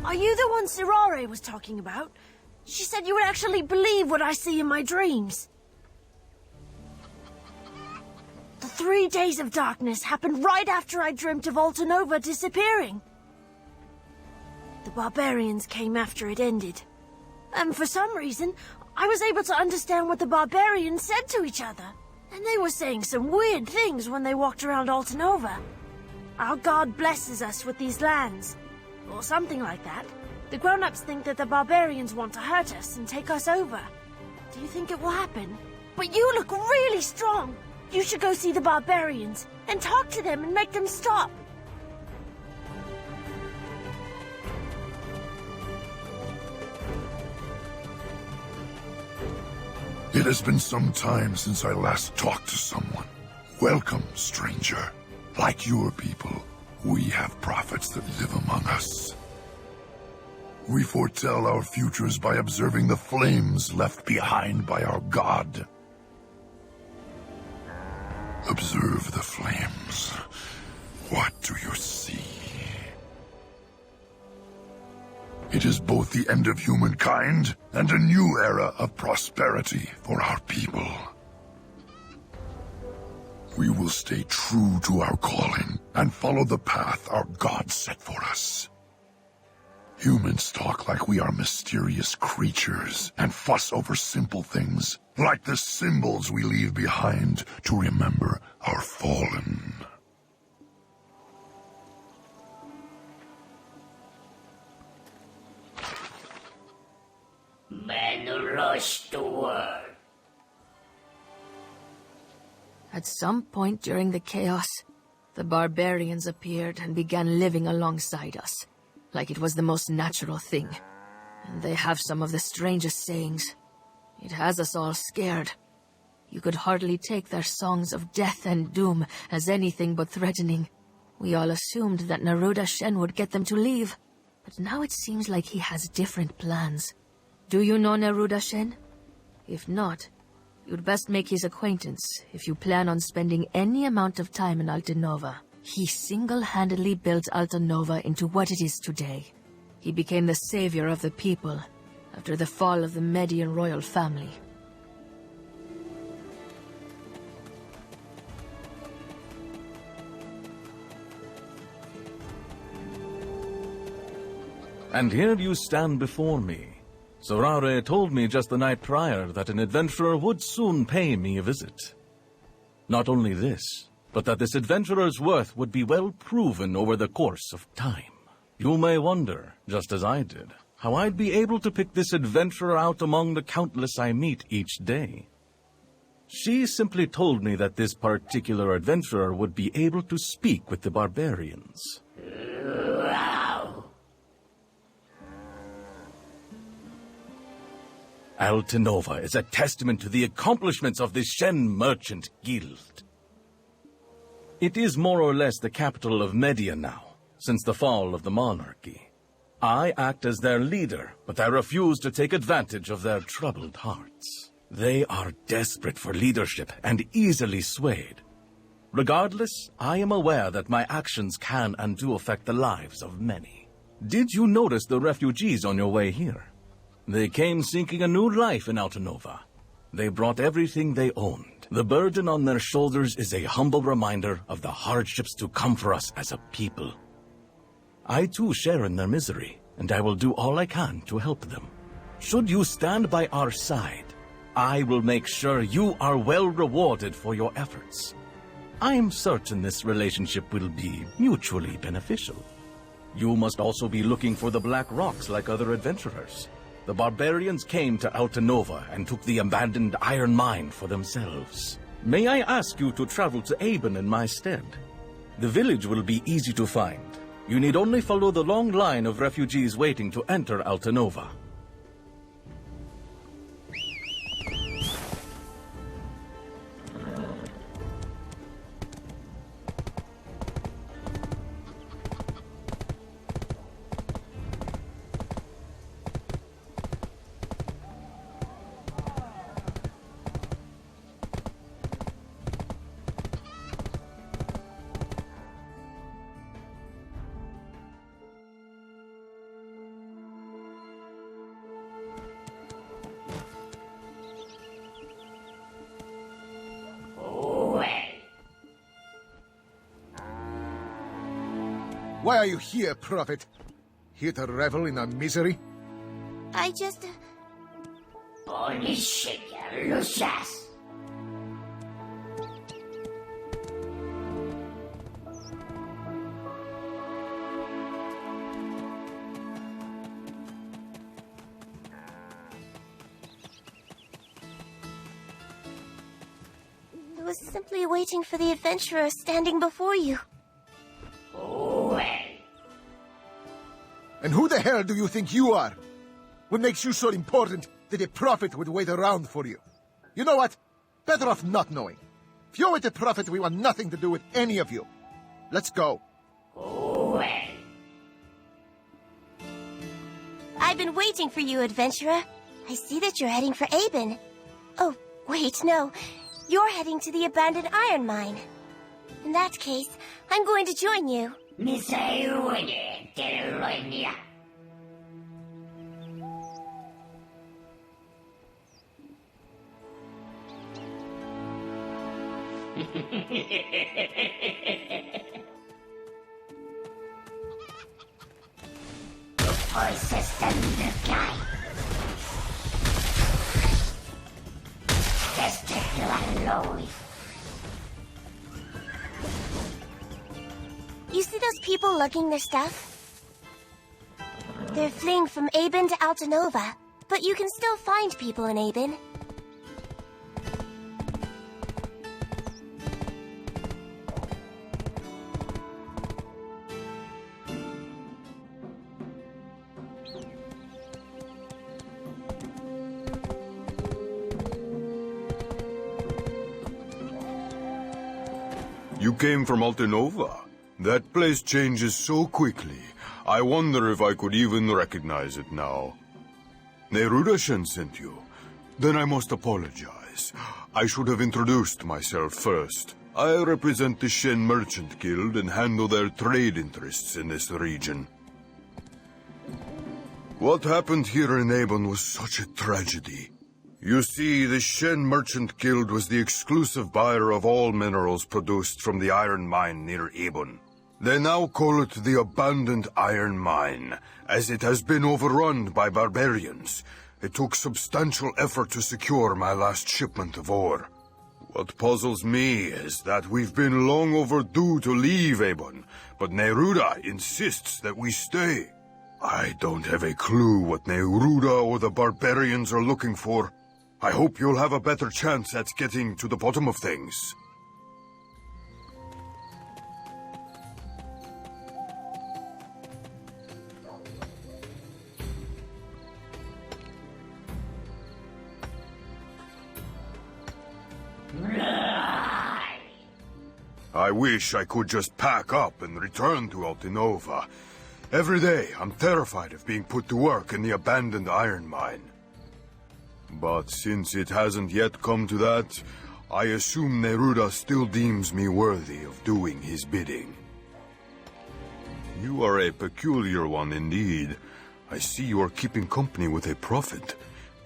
Are you the one Sirare was talking about? She said you would actually believe what I see in my dreams. The 3 days of darkness happened right after I dreamt of Altinova disappearing. The barbarians came after it ended. And for some reason, I was able to understand what the barbarians said to each other. And they were saying some weird things when they walked around Altinova. Our god blesses us with these lands. Or something like that. The grown-ups think that the barbarians want to hurt us and take us over. Do you think it will happen? But you look really strong. You should go see the barbarians and talk to them and make them stop. It has been some time since I last talked to someone. Welcome, stranger. Like your people, we have prophets that live among us. We foretell our futures by observing the flames left behind by our god. Observe the flames. What do you see? It is both the end of humankind and a new era of prosperity for our people. We will stay true to our calling and follow the path our God set for us. Humans talk like we are mysterious creatures and fuss over simple things, like the symbols we leave behind to remember our fallen. Men rush toward. At some point during the chaos, the barbarians appeared and began living alongside us, like it was the most natural thing. And they have some of the strangest sayings. It has us all scared. You could hardly take their songs of death and doom as anything but threatening. We all assumed that Neruda Shen would get them to leave, but now it seems like he has different plans. Do you know Neruda Shen? If not, you'd best make his acquaintance if you plan on spending any amount of time in Altinova. He single-handedly built Altinova into what it is today. He became the savior of the people after the fall of the Median royal family. And here you stand before me. Sirare told me just the night prior that an adventurer would soon pay me a visit. Not only this, but that this adventurer's worth would be well proven over the course of time. You may wonder, just as I did, how I'd be able to pick this adventurer out among the countless I meet each day. She simply told me that this particular adventurer would be able to speak with the barbarians. Wow. Altinova is a testament to the accomplishments of the Shen Merchant Guild. It is more or less the capital of Media now, since the fall of the monarchy. I act as their leader, but I refuse to take advantage of their troubled hearts. They are desperate for leadership and easily swayed. Regardless, I am aware that my actions can and do affect the lives of many. Did you notice the refugees on your way here? They came seeking a new life in Altinova. They brought everything they owned. The burden on their shoulders is a humble reminder of the hardships to come for us as a people. I too share in their misery, and I will do all I can to help them. Should you stand by our side, I will make sure you are well rewarded for your efforts. I'm certain this relationship will be mutually beneficial. You must also be looking for the Black Rocks like other adventurers. The barbarians came to Altinova and took the abandoned iron mine for themselves. May I ask you to travel to Aben in my stead? The village will be easy to find. You need only follow the long line of refugees waiting to enter Altinova. Why are you here, Prophet? Here to revel in our misery? I just... Poliszykia Lucias. I was simply waiting for the adventurer standing before you. Well, And who the hell do you think you are? What makes you so important that a prophet would wait around for you? You know what? Better off not knowing. If you're with the prophet, we want nothing to do with any of you. Let's go. well. I've been waiting for you, adventurer. I see that you're heading for Aben. Oh, wait, no. You're heading to the abandoned iron mine. In that case, I'm going to join you. Misayude Teroinia. Voices in the sky. Testicular. You see those people lugging their stuff? They're fleeing from Aben to Altinova, but you can still find people in Aben. You came from Altinova? That place changes so quickly. I wonder if I could even recognize it now. Neruda-shen sent you. Then I must apologize. I should have introduced myself first. I represent the Shen Merchant Guild and handle their trade interests in this region. What happened here in Aben was such a tragedy. You see, the Shen Merchant Guild was the exclusive buyer of all minerals produced from the iron mine near Aben. They now call it the Abandoned Iron Mine, as it has been overrun by barbarians. It took substantial effort to secure my last shipment of ore. What puzzles me is that we've been long overdue to leave Aben, but Neruda insists that we stay. I don't have a clue what Neruda or the barbarians are looking for. I hope you'll have a better chance at getting to the bottom of things. I wish I could just pack up and return to Altinova. Every day, I'm terrified of being put to work in the abandoned iron mine. But since it hasn't yet come to that, I assume Neruda still deems me worthy of doing his bidding. You are a peculiar one indeed. I see you are keeping company with a prophet.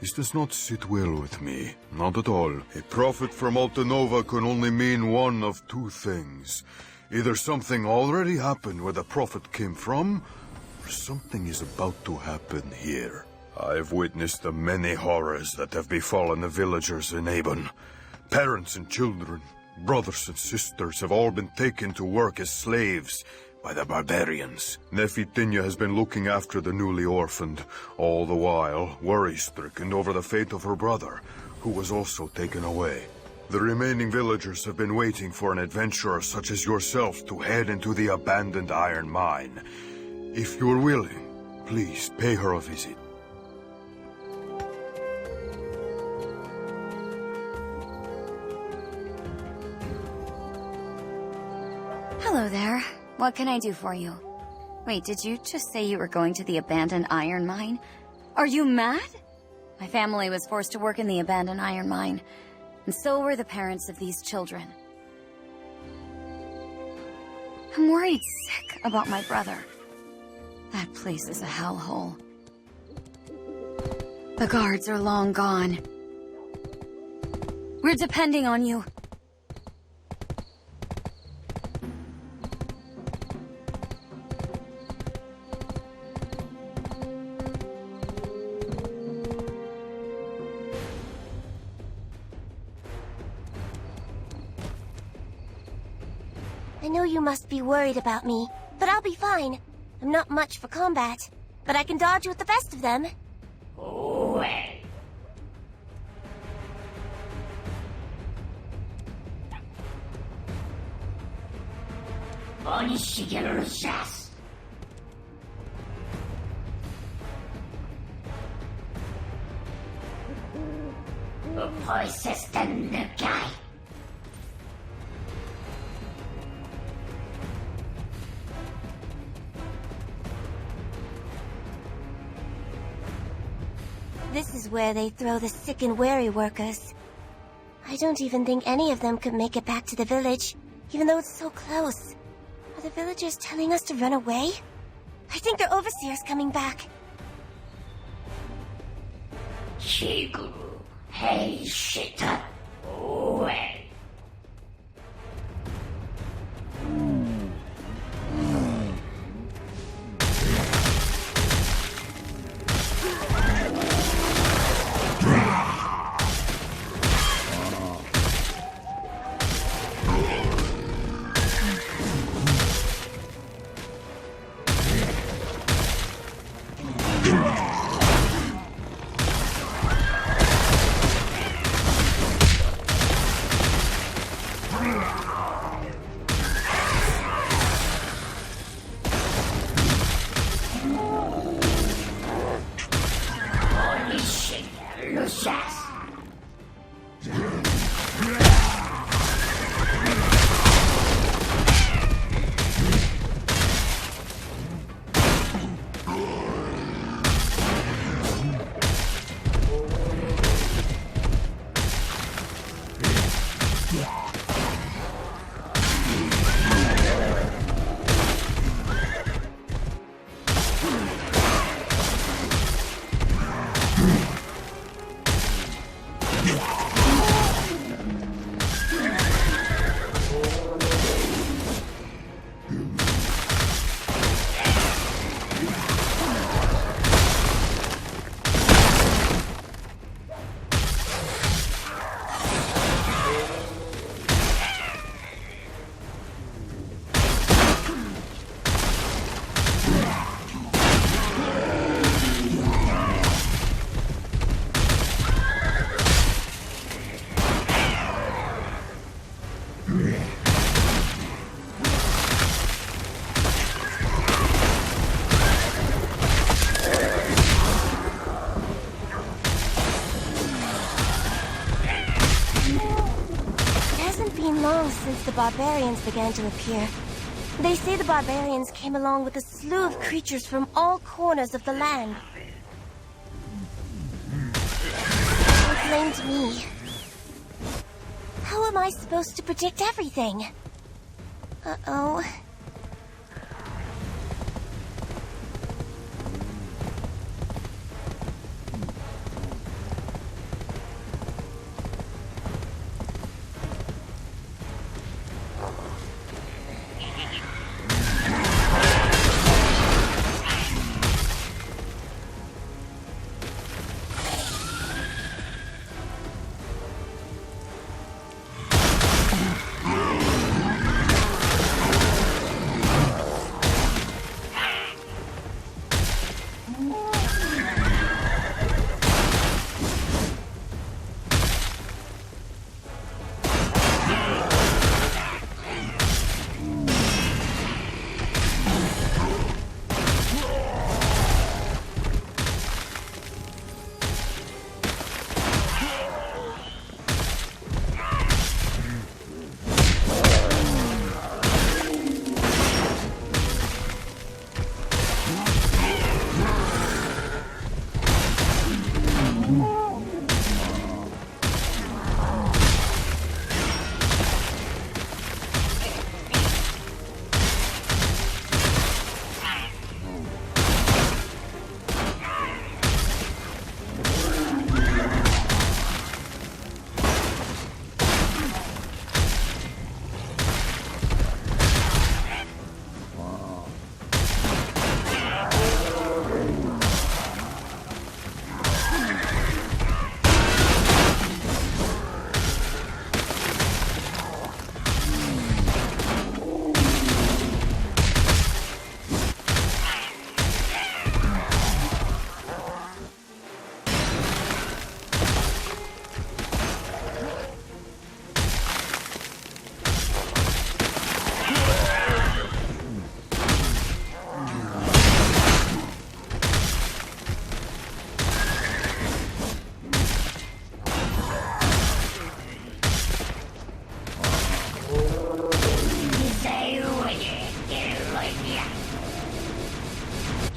This does not sit well with me. Not at all. A prophet from Altinova can only mean one of two things. Either something already happened where the prophet came from, or something is about to happen here. I've witnessed the many horrors that have befallen the villagers in Aben. Parents and children, brothers and sisters have all been taken to work as slaves by the barbarians. Nephitinya has been looking after the newly orphaned, all the while worry-stricken over the fate of her brother, who was also taken away. The remaining villagers have been waiting for an adventurer such as yourself to head into the abandoned iron mine. If you're willing, please pay her a visit. Hello there. What can I do for you? Wait, did you just say you were going to the abandoned iron mine? Are you mad? My family was forced to work in the abandoned iron mine, and so were the parents of these children. I'm worried sick about my brother. That place is a hellhole. The guards are long gone. We're depending on you. know you must be worried about me, but I'll be fine. I'm not much for combat, but I can dodge with the best of them. Well. Oni 시계를 샀어. 벌써 느껴. This is where they throw the sick and weary workers. I don't even think any of them could make it back to the village, even though it's so close. Are the villagers telling us to run away? I think their overseer's coming back. 지구, 헤이 시터, well. Since the barbarians began to appear. They say the barbarians came along with a slew of creatures from all corners of the land. They blamed me. How am I supposed to predict everything? Uh-oh.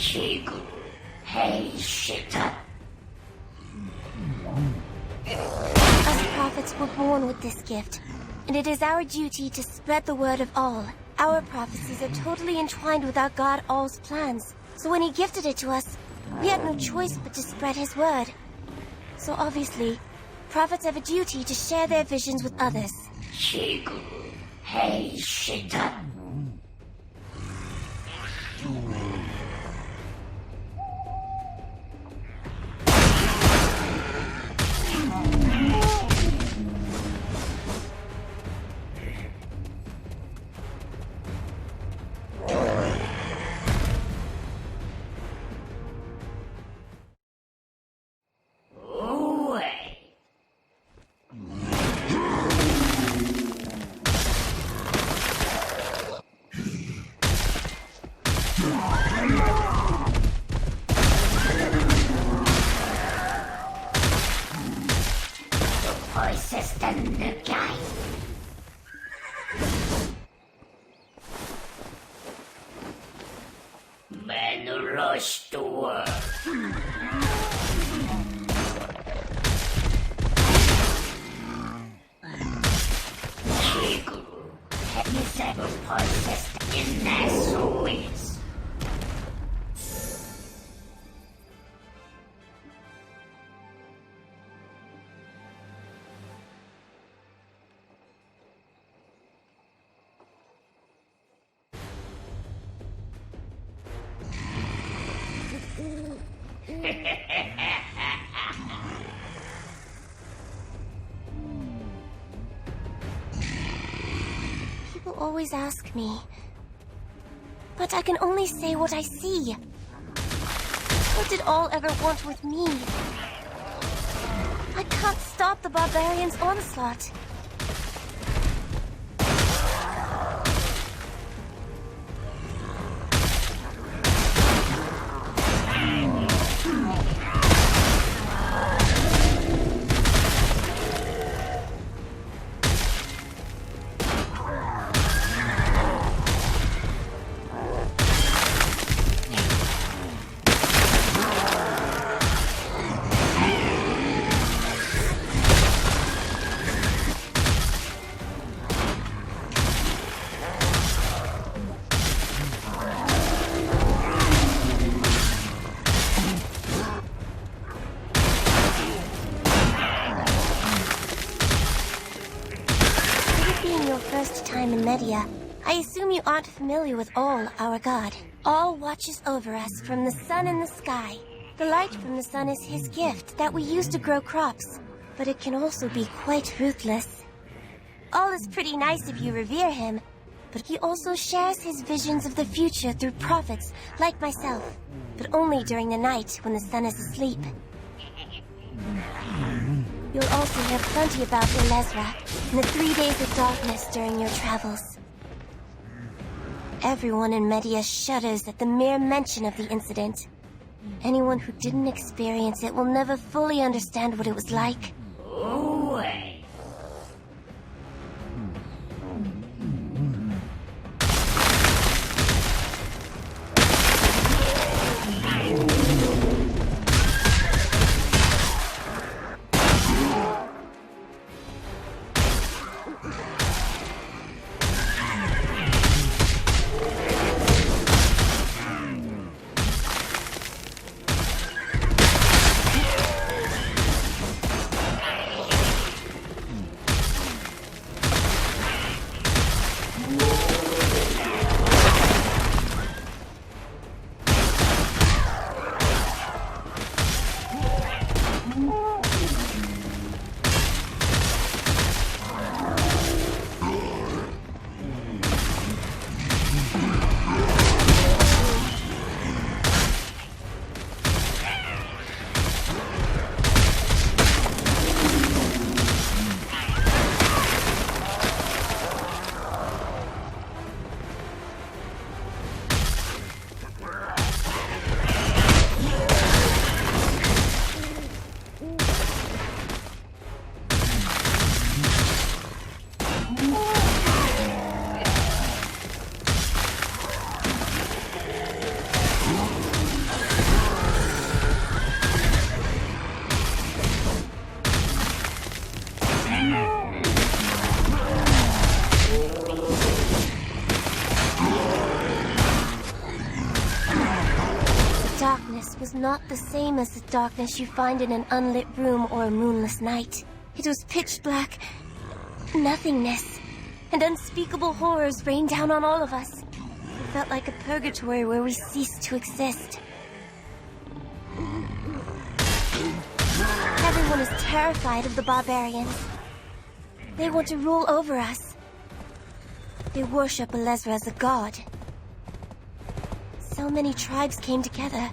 Shiguru, hey shitter. Us prophets were born with this gift, and it is our duty to spread the word of all. Our prophecies are totally entwined with our God All's plans, so when he gifted it to us, we had no choice but to spread his word. So obviously, prophets have a duty to share their visions with others. Shiguru, hey shitter. People always ask me, but I can only say what I see. What did all ever want with me? I can't stop the barbarians' onslaught. I assume you aren't familiar with All, our god. All watches over us from the sun in the sky. The light from the sun is his gift that we use to grow crops, but it can also be quite ruthless. All is pretty nice if you revere him, but he also shares his visions of the future through prophets like myself, but only during the night when the sun is asleep. You'll also hear plenty about Ilezra and the 3 days of darkness during your travels. Everyone in Media shudders at the mere mention of the incident. Anyone who didn't experience it will never fully understand what it was like. darkness was not the same as the darkness you find in an unlit room or a moonless night. It was pitch black nothingness, and unspeakable horrors rained down on all of us. It felt like a purgatory where we ceased to exist. Everyone is terrified of the barbarians. They want to rule over us. They worship Alezra as a god. So many tribes came together,